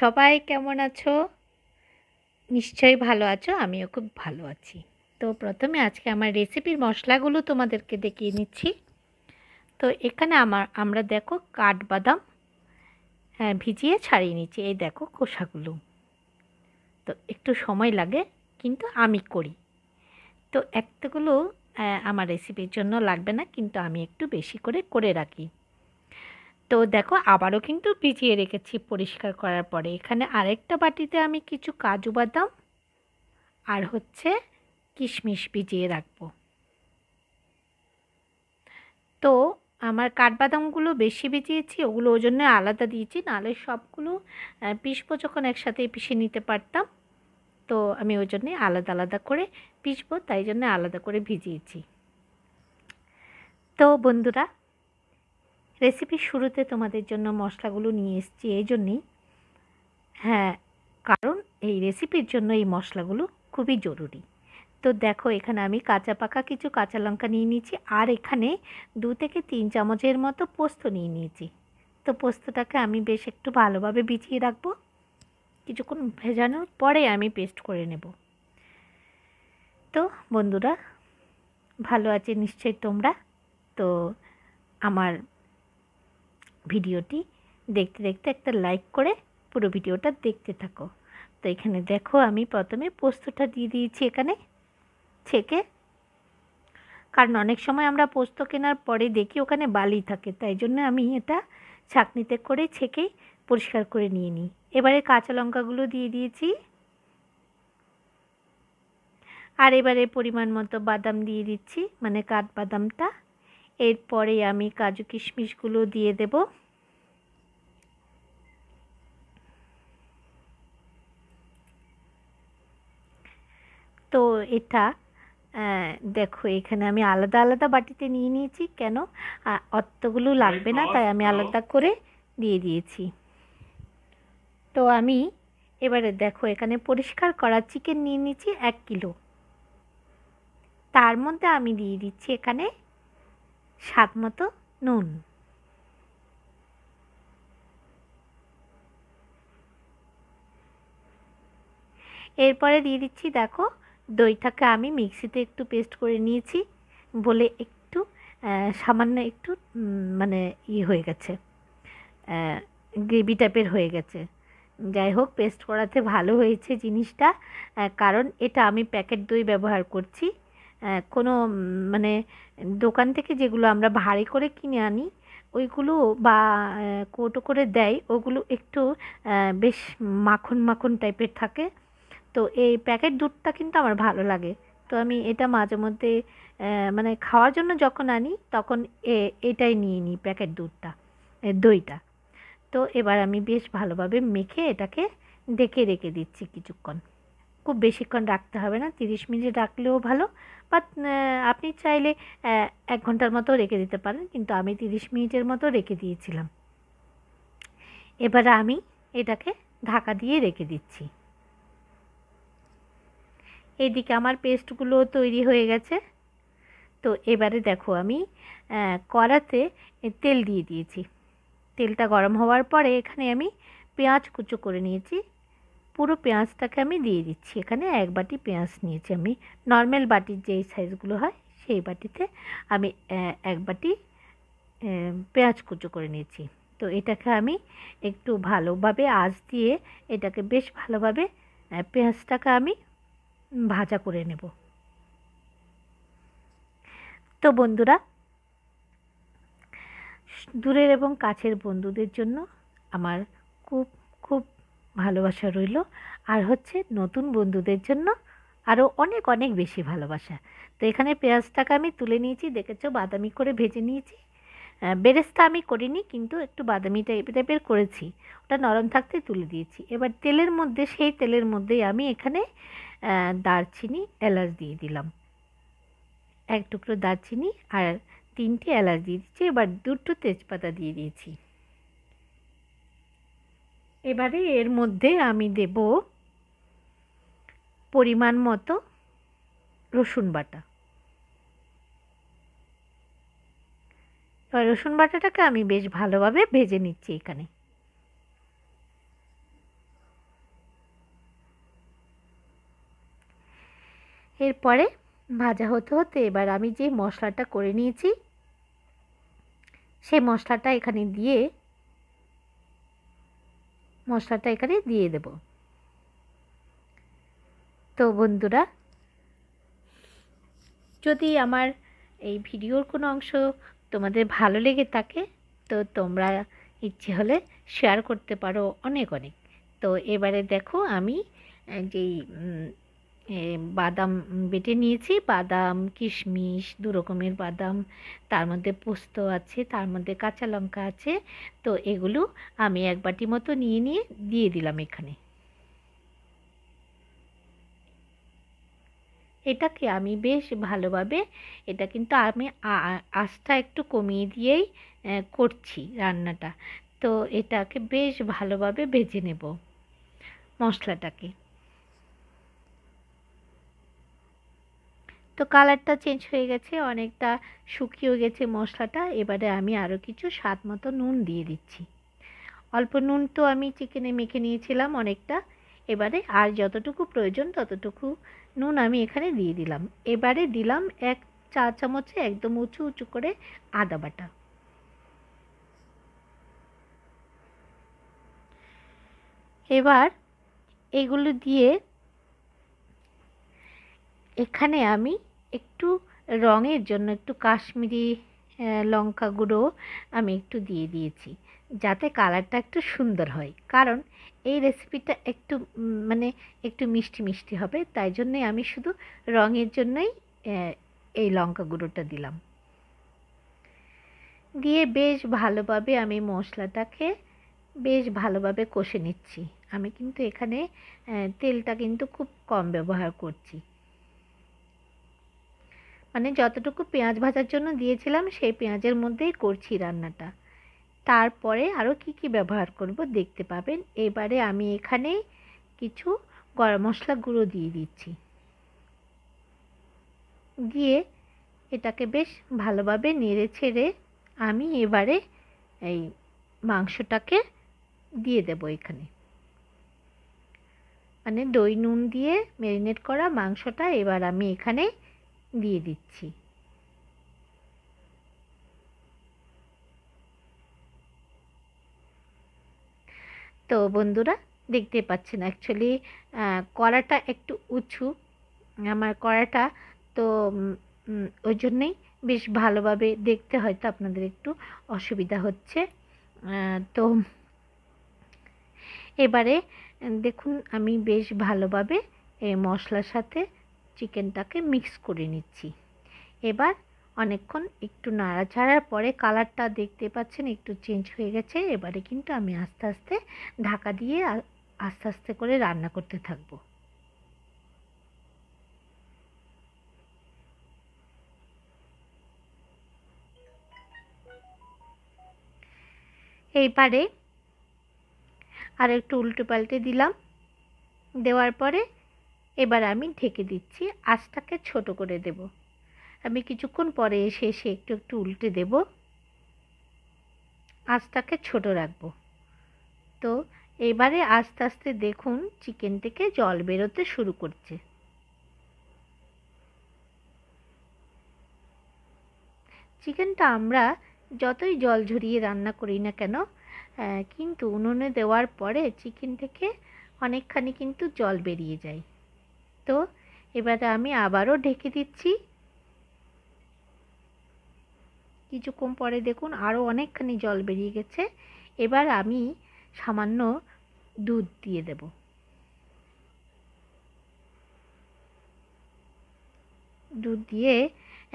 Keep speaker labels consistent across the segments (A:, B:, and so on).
A: সবাই কেমন আছো? নিশ্চয়ই ভালো আছো, আমিও খুব ভালো আছি। তো প্রথমে আজকে আমার রেসিপির মশলাগুলো তোমাদেরকে দেখিয়ে নিচ্ছি। তো এখানে আমরা দেখো কাঠবাদাম ভিজিয়ে ছাড়িয়ে নিচ্ছি। এই দেখো খোসাগুলো। তো একটু সময় লাগে, কিন্তু আমি করি। তো এতগুলো আমার রেসিপির জন্য লাগবে না, কিন্তু আমি একটু বেশি করে করে রাখি। তো দেখো আবারও কিন্তু ভিজিয়ে রেখেছি পরিষ্কার করার পরে। এখানে আরেকটা বাটিতে আমি কিছু কাজু বাদাম আর কিশমিশ ভিজিয়ে রাখবো। তো আমার কাঠবাদামগুলো বেশি ভিজিয়েছি, ওগুলো ওই জন্য আলাদা দিয়েছি, নাহলে সবগুলো পিষবো যখন একসাথে পিষে নিতে পারতাম। তো আমি ওই জন্যে আলাদা আলাদা করে পিষবো, তাই জন্য আলাদা করে ভিজিয়েছি। তো বন্ধুরা, রেসিপির শুরুতে তোমাদের জন্য মশলাগুলো নিয়ে এসেছি এই জন্যেই, হ্যাঁ, কারণ এই রেসিপির জন্য এই মশলাগুলো খুবই জরুরি। তো দেখো এখানে আমি কাঁচা পাকা কিছু কাঁচা লঙ্কা নিয়ে নিয়েছি, আর এখানে 2 থেকে 3 চামচের মতো পোস্ত নিয়ে নিয়েছি। তো পোস্তটাকে আমি বেশ একটু ভালোভাবে ভিজিয়ে রাখবো, কিছুক্ষণ ভেজানোর পরে আমি পেস্ট করে নেব। তো বন্ধুরা, ভালো আছে নিশ্চয়ই তোমরা? তো আমার ভিডিওটি দেখতে দেখতে একটা লাইক করে পুরো ভিডিওটা দেখতে থাকো। তো এখানে দেখো আমি প্রথমে পোস্তটা দিয়ে দিয়েছি এখানে ছেঁকে, কারণ অনেক সময় আমরা পোস্ত কেনার পরে দেখি ওখানে বালি থাকে, তাই জন্য আমি এটা ছাঁকনিতে করে ছেঁকেই পরিষ্কার করে নিয়ে নিই। এবারে কাঁচা লঙ্কাগুলো দিয়ে দিয়েছি, আর এবারে পরিমাণ মতো বাদাম দিয়ে দিচ্ছি, মানে কাঠবাদামটা। এরপরে আমি কাজু কিশমিশগুলো দিয়ে দেব। তো এটা দেখো এখানে আমি আলাদা আলাদা বাটিতে নিয়ে নিয়েছি, কেন অতগুলো লাগবে না, তাই আমি আলাদা করে দিয়ে দিয়েছি। তো আমি এবারে দেখো এখানে পরিষ্কার করা চিকেন নিয়ে নিয়েছি 1 কিলো। তার মধ্যে আমি দিয়ে দিচ্ছি এখানে স্বাদ মতো নুন। এরপরে দিয়ে দিচ্ছি দেখো দইটাকে আমি মিক্সিতে একটু পেস্ট করে নিয়েছি বলে একটু সামান্য একটু মানে হয়ে গেছে, গ্রেভি টাইপের হয়ে গেছে। যাই হোক, পেস্ট করাতে ভালো হয়েছে জিনিসটা, কারণ এটা আমি প্যাকেট দই ব্যবহার করছি। কোনো মানে দোকান থেকে যেগুলো আমরা ভারী করে কিনে আনি ওইগুলো বা কৌটো করে দেয়, ওগুলো একটু বেশ মাখন মাখন টাইপের থাকে। তো এই প্যাকেট দুধটা কিন্তু আমার ভালো লাগে। তো আমি এটা মাঝে মধ্যে মানে খাওয়ার জন্য যখন আনি তখন এটাই নিয়ে নিই, প্যাকেট দুধটা, দইটা। তো এবার আমি বেশ ভালোভাবে মেখে এটাকে ঢেকে রেখে দিচ্ছি কিছুক্ষণ। খুব বেশিক্ষণ রাখতে হবে না, 30 মিনিট রাখলেও ভালো, বাট আপনি চাইলে 1 ঘন্টার মতো রেখে দিতে পারেন, কিন্তু আমি 30 মিনিটের মতো রেখে দিয়েছিলাম। এবারে আমি এটাকে ঢাকা দিয়ে রেখে দিচ্ছি। এইদিকে আমার পেস্টগুলো তৈরি হয়ে গেছে। তো এবারে দেখো আমি কড়াতে তেল দিয়ে দিয়েছি। তেলটা গরম হওয়ার পরে এখানে আমি পেঁয়াজ কুচো করে নিয়েছি, পুরো পেঁয়াজটাকে আমি দিয়ে দিচ্ছি। এখানে 1 বাটি পেঁয়াজ নিয়েছি আমি, নর্মাল বাটির যেই সাইজগুলো হয় সেই বাটিতে আমি 1 বাটি পেঁয়াজ কুচো করে নিয়েছি। তো এটাকে আমি একটু ভালোভাবে আঁচ দিয়ে এটাকে বেশ ভালোভাবে পেঁয়াজটাকে আমি ভাজা করে নেব। তো বন্ধুরা, দূরের এবং কাছের বন্ধুদের জন্য আমার খুব খুব ভালোবাসা রইল, আর নতুন বন্ধুদের জন্য আরও অনেক অনেক বেশি ভালোবাসা। তো এখানে পেঁয়াজটাকে আমি তুলে নিয়েছি, দেখেছো বাদামি করে ভেজে নিয়েছি। বেরেস্তা আমি করিনি, কিন্তু একটু বাদামি টাইপের করেছি, ওটা নরম থাকতেই তুলে দিয়েছি। এবার তেলের মধ্যে, সেই তেলের মধ্যেই আমি এখানে দারচিনি এলাচ দিয়ে দিলাম, 1 টুকরো দারচিনি আর 3টে এলাচ দিয়ে দিচ্ছি। এবার 2টো তেজপাতা দিয়ে দিয়েছি। এবারে এর মধ্যে আমি দেব পরিমাণ মতো রসুন বাটা। এবার রসুন বাটাটাকে আমি বেশ ভালোভাবে ভেজে নিচ্ছি এখানে। এরপরে ভাজা হতে হতে এবার আমি যে মশলাটা করে নিয়েছি সেই মশলাটা এখানে দিয়ে দেব। তো বন্ধুরা, যদি আমার এই ভিডিওর কোনো অংশ তোমাদের ভালো লেগে থাকে তো তোমরা ইচ্ছে হলে শেয়ার করতে পারো অনেক অনেক। তো এবারে দেখো আমি যেই বাদাম বেটে নিয়েছি, বাদাম, কিশমিশ, দু রকমের বাদাম, তার মধ্যে পোস্ত আছে, তার মধ্যে কাঁচা লঙ্কা আছে। তো এগুলো আমি এক বাটি মতো নিয়ে দিয়ে দিলাম এখানে। এটাকে আমি বেশ ভালোভাবে, এটা কিন্তু আমি আঁচটা একটু কমিয়ে দিয়েই করছি রান্নাটা। তো এটাকে বেশ ভালোভাবে ভেজে নেব মশলাটাকে। তো কালারটা চেঞ্জ হয়ে গেছে, অনেকটা শুকিয়ে গেছে মশলাটা। এবারে আমি আরও কিছু স্বাদ মতো নুন দিয়ে দিচ্ছি। অল্প নুন তো আমি চিকেনে মেখে নিয়েছিলাম অনেকটা। এবারে আর যতটুকু প্রয়োজন ততটুকু নুন আমি এখানে দিয়ে দিলাম। এবারে দিলাম 1 চা চামচে একদম উঁচু উঁচু করে আদা বাটা। এবার এগুলো দিয়ে এখানে আমি একটু রঙের জন্য একটু কাশ্মীরি লঙ্কা গুঁড়ো আমি একটু দিয়ে দিয়েছি, যাতে কালারটা একটু সুন্দর হয়। কারণ এই রেসিপিটা একটু মানে একটু মিষ্টি মিষ্টি হবে, তাই জন্যে আমি শুধু রঙের জন্যই এই লঙ্কা গুঁড়োটা দিলাম। দিয়ে বেশ ভালোভাবে আমি মশলাটাকে বেশ ভালোভাবে কষে নিচ্ছি। আমি কিন্তু এখানে তেলটা কিন্তু খুব কম ব্যবহার করছি, মানে যতটুকু পেঁয়াজ ভাজার জন্য দিয়েছিলাম সেই পেঁয়াজের মধ্যেই করছি রান্নাটা। তারপরে আরও কি ব্যবহার করব দেখতে পাবেন। এবারে আমি এখানে কিছু গরম মশলা গুঁড়ো দিয়ে দিচ্ছি। দিয়ে এটাকে বেশ ভালোভাবে নেড়ে ছেড়ে আমি এবারে এই মাংসটাকে দিয়ে দেব এখানে। মানে দই নুন দিয়ে ম্যারিনেট করা মাংসটা এবার আমি এখানে দিয়ে দিচ্ছি। তো বন্ধুরা, দেখতে পাচ্ছেন অ্যাকচুয়ালি কড়াটা একটু উঁচু আমার কড়াটা, তো ওই জন্যেই বেশ ভালোভাবে দেখতে হয়তো আপনাদের একটু অসুবিধা হচ্ছে। তো এবারে দেখুন আমি বেশ ভালোভাবে এই মশলার সাথে চিকেনটাকে মিক্স করে নিচ্ছি। এবার অনেকক্ষণ একটু নাড়াচাড়ার পরে কালারটা দেখতে পাচ্ছেন একটু চেঞ্জ হয়ে গেছে। এবারে কিন্তু আমি আস্তে আস্তে ঢাকা দিয়ে আস্তে আস্তে করে রান্না করতে থাকবো। এইবারে আর একটু উল্টো পাল্টে দিলাম। দেওয়ার পরে এবার আমি ঢেকে দিচ্ছি, আঁচটাকে ছোট করে দেব। আমি কিছুক্ষণ পরে এসে একটু একটু উল্টে দেব, আঁচটাকে ছোট রাখবো। তো এবারে আস্তে আস্তে দেখুন চিকেন থেকে জল বেরোতে শুরু করছে। চিকেনটা আমরা যতই জল ঝরিয়ে রান্না করি না কেন, কিন্তু উনুনে দেওয়ার পরে চিকেন থেকে অনেকখানি কিন্তু জল বেরিয়ে যায়। তো এবারে আমি আবারও ঢেকে দিচ্ছি। কিছুক্ষণ পরে দেখুন আরও অনেকখানি জল বেরিয়ে গেছে। এবার আমি সামান্য দুধ দিয়ে দেব। দুধ দিয়ে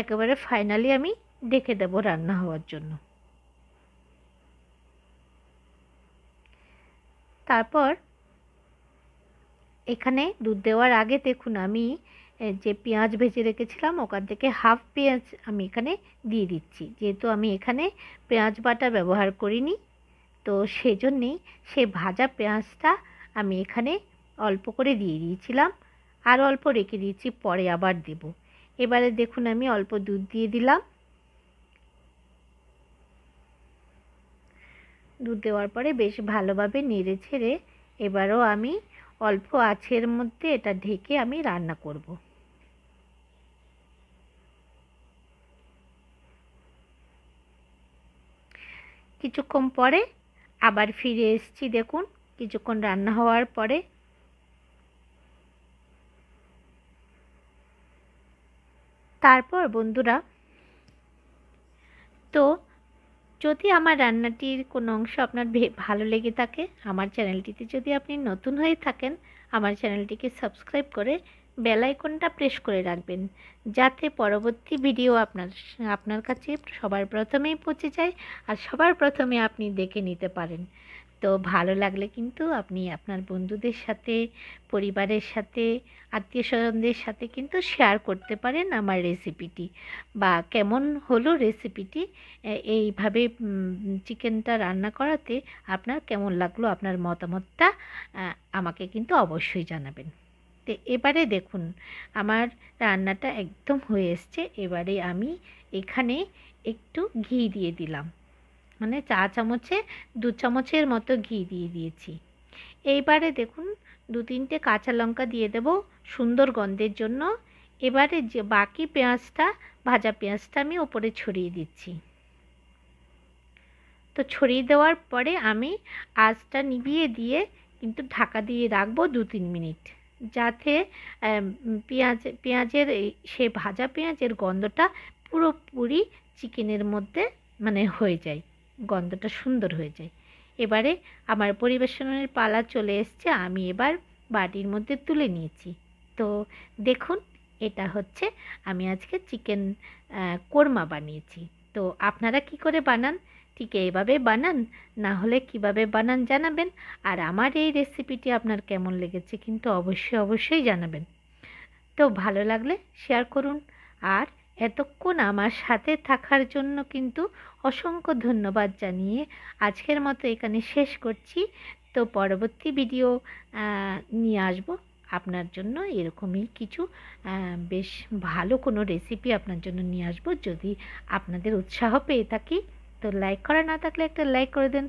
A: একেবারে ফাইনালি আমি ঢেকে দেব রান্না হওয়ার জন্য। তারপর এখানে দুধ দেওয়ার আগে দেখুন আমি যে পেঁয়াজ ভেজে রেখেছিলাম ওখান থেকে হাফ পেঁয়াজ আমি এখানে দিয়ে দিচ্ছি। যেহেতু আমি এখানে পেঁয়াজ বাটা ব্যবহার করিনি, তো সেজন্যেই সে ভাজা পেঁয়াজটা আমি এখানে অল্প করে দিয়ে দিয়েছিলাম, আর অল্প রেখে দিয়েছি, পরে আবার দেব। এবারে দেখুন আমি অল্প দুধ দিয়ে দিলাম। দুধ দেওয়ার পরে বেশ ভালোভাবে নেড়ে ছেড়ে এবারও আমি অল্প আঁচের মধ্যে এটা ঢেকে আমি রান্না করব। কিছুক্ষণ পরে আবার ফিরে এসেছি। দেখুন কিছুক্ষণ রান্না হওয়ার পরে। তারপর বন্ধুরা, তো যদি আমার রান্নাটির কোনো অংশ আপনার ভালো লেগে থাকে, আমার চ্যানেলটিতে যদি আপনি নতুন হয়ে থাকেন, আমার চ্যানেলটিকে সাবস্ক্রাইব করে বেল আইকনটা প্রেস করে রাখবেন, যাতে পরবর্তী ভিডিও আপনার কাছে সবার প্রথমেই পৌঁছে যায় আর সবার প্রথমে আপনি দেখে নিতে পারেন। তো ভালো লাগলে কিন্তু আপনি আপনার বন্ধুদের সাথে, পরিবারের সাথে, আত্মীয়স্বজনদের সাথে কিন্তু শেয়ার করতে পারেন আমার রেসিপিটি, বা কেমন হলো রেসিপিটি, এইভাবে চিকেনটা রান্না করাতে আপনার কেমন লাগলো, আপনার মতামতটা আমাকে কিন্তু অবশ্যই জানাবেন। তো এবারে দেখুন আমার রান্নাটা একদম হয়ে এসছে। এবারে আমি এখানে একটু ঘি দিয়ে দিলাম, মানে চা চামচে 2 চামচের মতো ঘি দিয়ে দিয়েছি। এইবারে দেখুন 2-3টে কাঁচা লঙ্কা দিয়ে দেব সুন্দর গন্ধের জন্য। এবারে যে বাকি পেঁয়াজটা, ভাজা পেঁয়াজটা আমি ওপরে ছড়িয়ে দিচ্ছি। তো ছড়িয়ে দেওয়ার পরে আমি আঁচটা নিভিয়ে দিয়ে কিন্তু ঢাকা দিয়ে রাখবো 2-3 মিনিট, যাতে পেঁয়াজের সে ভাজা পেঁয়াজের গন্ধটা পুরোপুরি চিকেনের মধ্যে মানে হয়ে যায়, গন্ধটা সুন্দর হয়ে যায়। এবারে আমার পরিবেশনের পালা চলে এসছে। আমি এবার বাটির মধ্যে তুলে নিয়েছি। তো দেখুন এটা হচ্ছে, আমি আজকে চিকেন কোরমা বানিয়েছি। তো আপনারা কি করে বানান, ঠিক এইভাবে বানান, না হলে কিভাবে বানান জানাবেন। আর আমার এই রেসিপিটি আপনার কেমন লেগেছে কিন্তু অবশ্যই জানাবেন। তো ভালো লাগলে শেয়ার করুন। আর এতক্ষণ আমার সাথে থাকার জন্য কিন্তু অসংখ্য ধন্যবাদ জানিয়ে আজকের মতো এখানে শেষ করছি। তো পরবর্তী ভিডিও নিয়ে আসব আপনার জন্য, এরকমই কিছু বেশ ভালো কোনো রেসিপি আপনার জন্য নিয়ে আসব। যদি আপনাদের উৎসাহ পেয়ে থাকি, তো লাইক করা না থাকলে একটা লাইক করে দেন।